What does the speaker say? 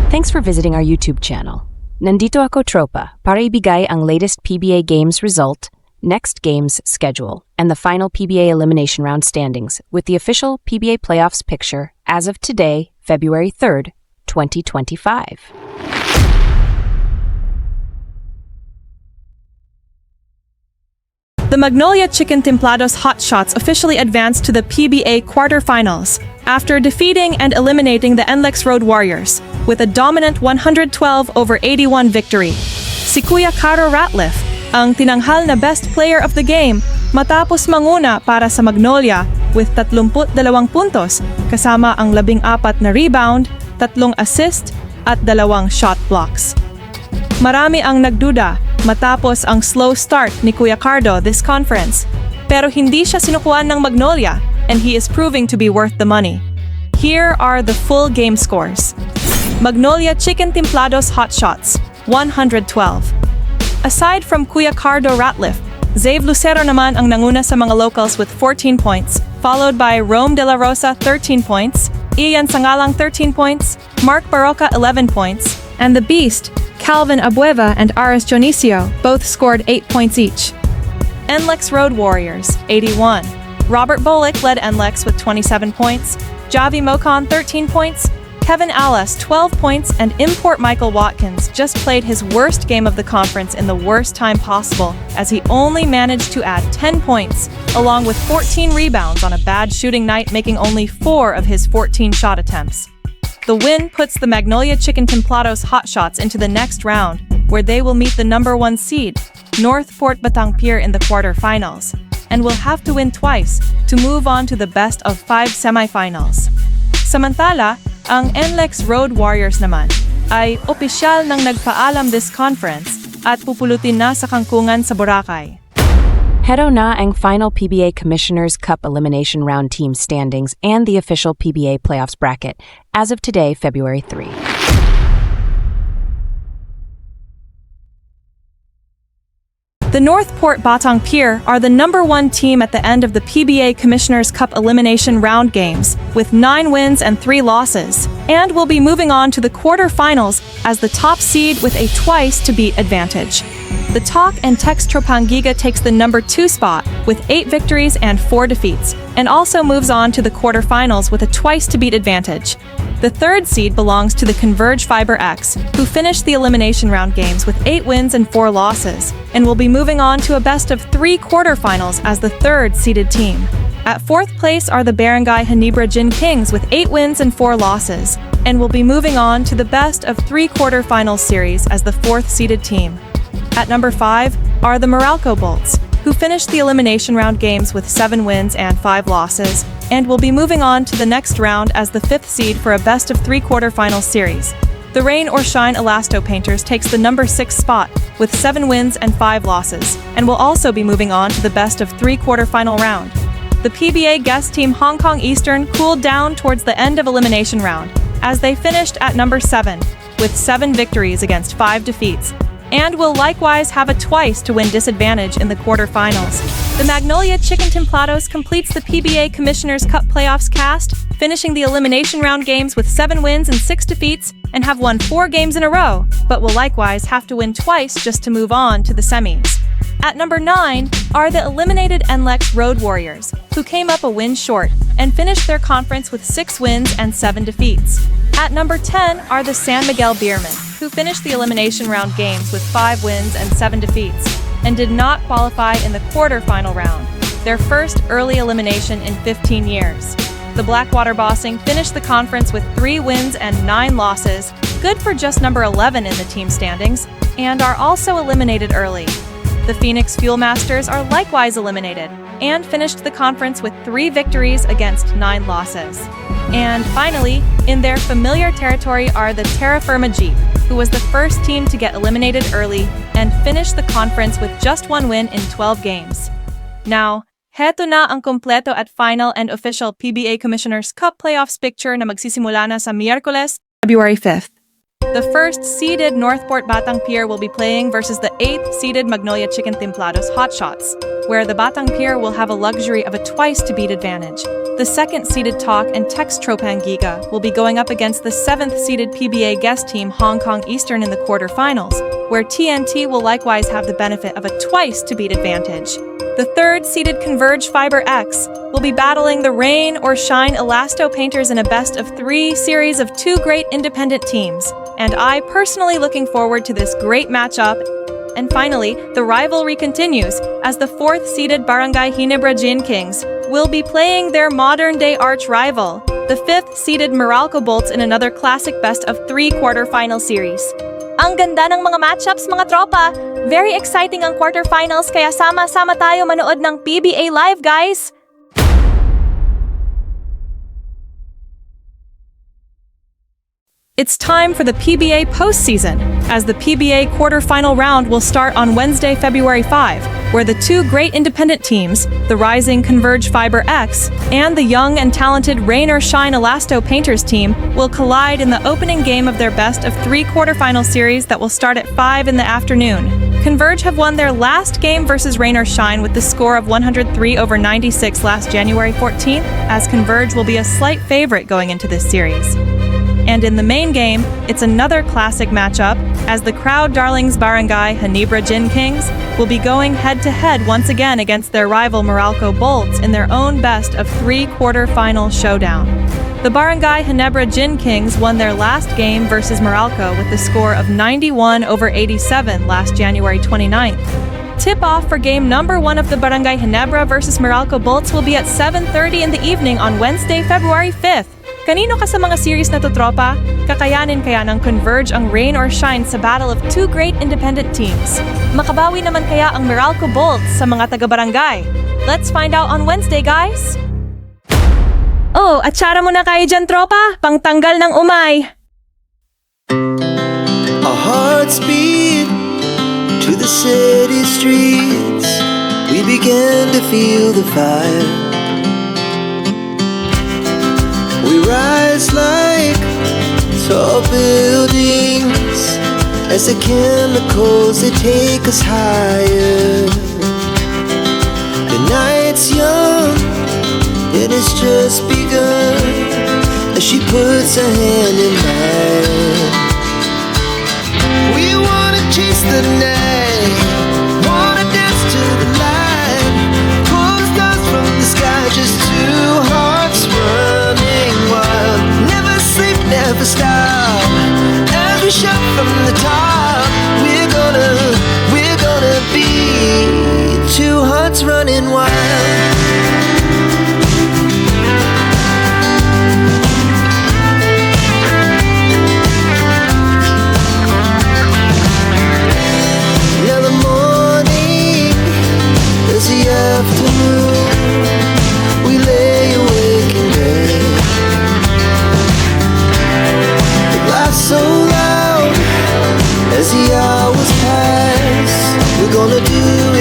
Thanks for visiting our YouTube channel. Nandito ako, tropa, para ibigay ang latest PBA games result, next games schedule, and the final PBA elimination round standings with the official PBA playoffs picture as of today, February 3rd, 2025. The Magnolia Chicken Templados HOTSHOTS officially advanced to the PBA quarterfinals after defeating and eliminating the NLEX Road Warriors with a dominant 112-81 victory. Si Kuya Caro Ratliff, ang tinanghal na best player of the game, matapos manguna para sa Magnolia with 32 puntos kasama ang 14 na rebound, 3 assist at 2 shot blocks. Marami ang nagduda matapos ang slow start ni Kuya Cardo this conference, pero hindi siya sinukuan ng Magnolia and he is proving to be worth the money. Here are the full game scores. Magnolia Chicken Templados HOTSHOTS, 112. Aside from Kuya Cardo Ratliff, Zave Lucero naman ang nanguna sa mga locals with 14 points, followed by Rome De La Rosa 13 points, Ian Sangalang 13 points, Mark Barroca 11 points, and the Beast, Calvin Abueva and Aris Dionisio both scored 8 points each. NLEX Road Warriors, 81. Robert Bolick led NLEX with 27 points, Javi Mocon 13 points, Kevin Alas 12 points, and import Michael Watkins just played his worst game of the conference in the worst time possible as he only managed to add 10 points, along with 14 rebounds on a bad shooting night, making only 4 of his 14 shot attempts. The win puts the Magnolia Chicken Templados HOTSHOTS into the next round, where they will meet the number 1 seed, North Port Batang in the quarterfinals, and will have to win twice to move on to the best of 5 semifinals. Samantala, ang NLEX Road Warriors naman ay opisyal nang nagpaalam this conference at pupulutin na sa kangkungan sa Boracay. Heto na ang final PBA Commissioners' Cup Elimination Round team standings and the official PBA playoffs bracket as of today, February 3. The North Port Batang Pier are the number 1 team at the end of the PBA Commissioners' Cup Elimination Round games with 9 wins and 3 losses, and will be moving on to the quarterfinals as the top seed with a twice-to-beat advantage. The Talk and Text Tropangiga takes the number 2 spot with 8 victories and 4 defeats, and also moves on to the quarterfinals with a twice-to-beat advantage. The third seed belongs to the Converge Fiber X, who finished the elimination round games with 8 wins and 4 losses, and will be moving on to a best of 3 quarterfinals as the third-seeded team. At 4th place are the Barangay Ginebra Gin Kings with 8 wins and 4 losses, and will be moving on to the best of 3 quarterfinals series as the 4th-seeded team. At number 5 are the Meralco Bolts, who finished the elimination round games with 7 wins and 5 losses, and will be moving on to the next round as the 5th seed for a best of 3 quarterfinals series. The Rain or Shine Elasto Painters takes the number 6 spot with 7 wins and 5 losses, and will also be moving on to the best of 3 quarterfinal round. The PBA guest team Hong Kong Eastern cooled down towards the end of elimination round, as they finished at number 7, with 7 victories against 5 defeats, and will likewise have a twice-to-win disadvantage in the quarterfinals. The Magnolia Chicken Templados completes the PBA Commissioners' Cup Playoffs cast, finishing the elimination round games with 7 wins and 6 defeats, and have won 4 games in a row, but will likewise have to win twice just to move on to the semis. At number 9 are the eliminated NLEX Road Warriors, who came up a win short and finished their conference with 6 wins and 7 defeats. At number 10 are the San Miguel Beermen, who finished the elimination round games with 5 wins and 7 defeats, and did not qualify in the quarterfinal round, their first early elimination in 15 years. The Blackwater Bossing finished the conference with 3 wins and 9 losses, good for just number 11 in the team standings, and are also eliminated early. The Phoenix Fuel Masters are likewise eliminated, and finished the conference with 3 victories against 9 losses. And finally, in their familiar territory are the Terra Firma Jeep, who was the first team to get eliminated early and finished the conference with just 1 win in 12 games. Now, heto na ang kompleto at final and official PBA Commissioners' Cup Playoffs picture na magsisimula na sa Miyerkules, February 5th. The first-seeded Northport Batang Pier will be playing versus the 8th-seeded Magnolia Chicken Templados HOTSHOTS, where the Batang Pier will have a luxury of a twice-to-beat advantage. the second-seeded TOC and Tex Tropangiga will be going up against the seventh-seeded PBA guest team Hong Kong Eastern in the quarterfinals, where TNT will likewise have the benefit of a twice-to-beat advantage. The third-seeded Converge Fiber X will be battling the Rain or Shine Elasto Painters in a best-of-3 series of two great independent teams, and I personally looking forward to this great matchup. And finally, the rivalry continues as the fourth-seeded Barangay Ginebra Gin Kings will be playing their modern-day arch-rival, the fifth-seeded Meralco Bolts in another classic best-of-3 quarterfinal series. Ang ganda ng mga matchups, mga tropa! Very exciting ang quarterfinals kaya sama-sama tayo manood ng PBA Live, guys! It's time for the PBA postseason, as the PBA quarterfinal round will start on Wednesday, February 5, where the two great independent teams, the rising Converge Fiber X and the young and talented Rain or Shine Elasto Painters team, will collide in the opening game of their best-of-3 quarterfinal series that will start at 5 in the afternoon. Converge have won their last game versus Rain or Shine with the score of 103-96 last January 14th, as Converge will be a slight favorite going into this series. And in the main game, it's another classic matchup, as the crowd darlings Barangay Ginebra Gin Kings will be going head-to-head once again against their rival Meralco Bolts in their own best-of-3 quarterfinal showdown. The Barangay Ginebra Gin Kings won their last game versus Meralco with the score of 91-87 last January 29th. Tip-off for game number 1 of the Barangay Ginebra versus Meralco Bolts will be at 7:30 in the evening on Wednesday, February 5th. Kanino ka sa mga series na to, tropa? Kakayanin kaya ng Converge ang Rain or Shine sa battle of two great independent teams? Makabawi naman kaya ang Meralco Bolts sa mga taga-barangay? Let's find out on Wednesday, guys! Oh, atsara mo na kayo dyan, tropa! Pangtanggal ng umay! Our hearts beat to the city streets. We began to feel the fire. We rise like tall buildings as the chemicals, they take us higher. The night's young, it has just begun as she puts her hand in mine. We wanna chase the night, wanna dance to the light, pull the stars from the sky, just two hearts running wild. Never sleep, never stop, as we shout from the top. We're gonna be two hearts running wild. Now the morning is the afternoon. We lay awake in bed. The laughs so loud as the hours pass. We're gonna do